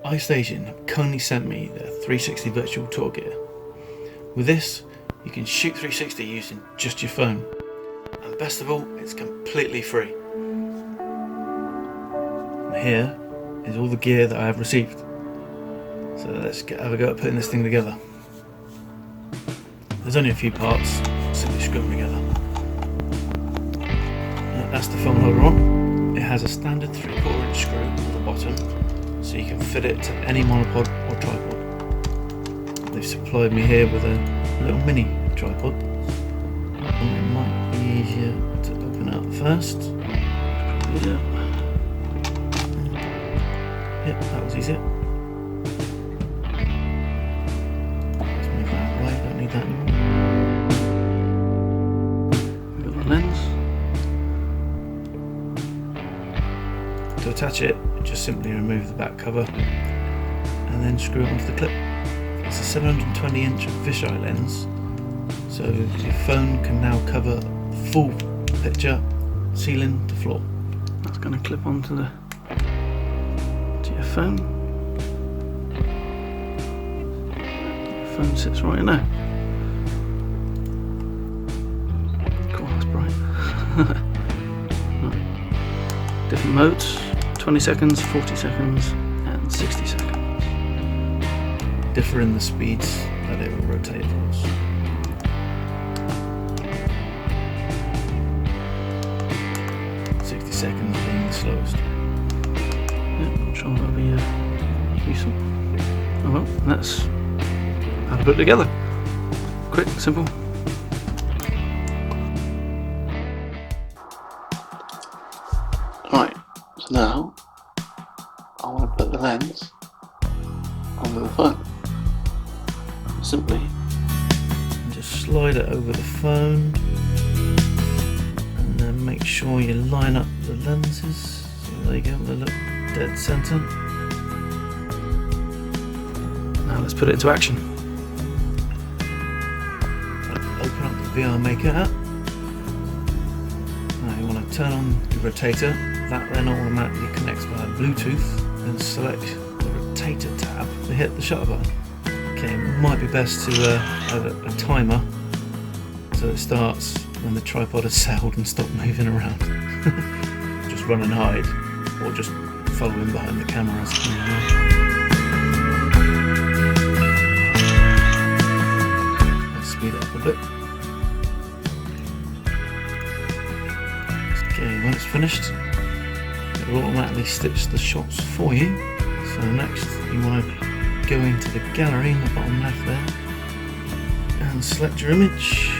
iStaging have kindly sent me their 360 virtual tour gear. With this, you can shoot 360 using just your phone, and best of all, it's completely free. And here is all the gear that I have received. So let's have a go at putting this thing together. There's only a few parts, simply screw them together. That's the phone holder on. It has a standard 3/4 inch screw at the bottom, so you can fit it to any monopod or tripod. They've supplied me here with a little mini tripod. It might be easier to open it up first. Yep, that was easier. Let's move that away, don't need that anymore. We've got the lens. To attach it, just simply remove the back cover and then screw it onto the clip. It's a 720 inch fisheye lens, so your phone can now cover the full picture, ceiling to floor. That's going to clip onto your phone. Your phone sits right in there. Cool, that's bright. Right. Different modes, 20 seconds, 40 seconds and 60 seconds. Differ in the speeds that it will rotate for us. Seconds being the slowest. Yeah, I'm sure that'll be useful. Oh well, that's how to put it together. Quick, simple. Right, so now I want to put the lens onto the phone. Simply just slide it over the phone. Make sure you line up the lenses, so there you go, they look dead center. Now let's put it into action. Open up the VR Maker app. Now you want to turn on the rotator, that then automatically connects via Bluetooth, then select the rotator tab to hit the shutter button. Okay, it might be best to have a timer so it starts when the tripod has settled and stopped moving around. Just run and hide, or just follow in behind the camera as it's moving around. Let's speed it up a bit. Okay, when it's finished, it will automatically stitch the shots for you. So next, you want to go into the gallery in the bottom left there, and select your image.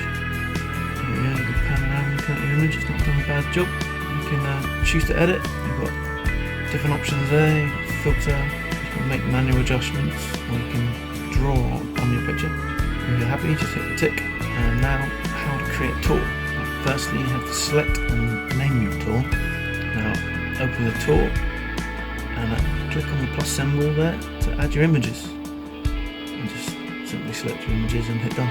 You can pan around and look at your image, it's not done a bad job. You can choose to edit, you've got different options there, you can filter, you can make manual adjustments, or you can draw on your picture. When you're happy, just hit the tick. And now, how to create a tour. Firstly, you have to select and name your tour. Now, open the tour, and click on the plus symbol there to add your images. And just simply select your images and hit done.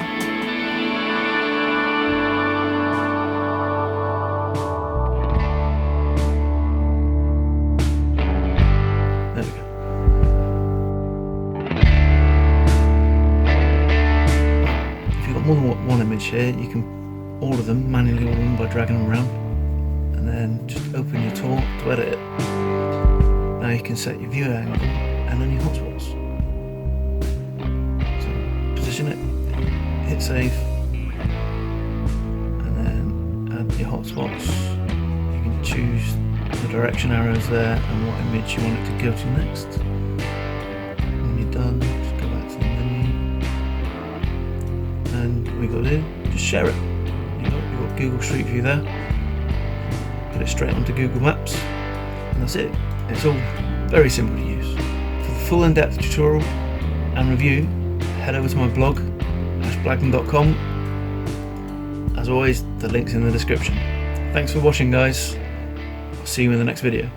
There we go. If you've got more than one image here, you can order them, manually order them by dragging them around, and then just open your tour to edit it. Now you can set your view angle and then your hotspots. So position it, hit save, and then add your hotspots. You can choose the direction arrows there and what image you want it to go to next. When you're done, just go back to the menu, and we got to do, just share it. You've got Google Street View there. Put it straight onto Google Maps, and that's it. It's all very simple to use. For the full in-depth tutorial and review, head over to my blog, ashblagman.com. As always, the link's in the description. Thanks for watching, guys. I'll see you in the next video.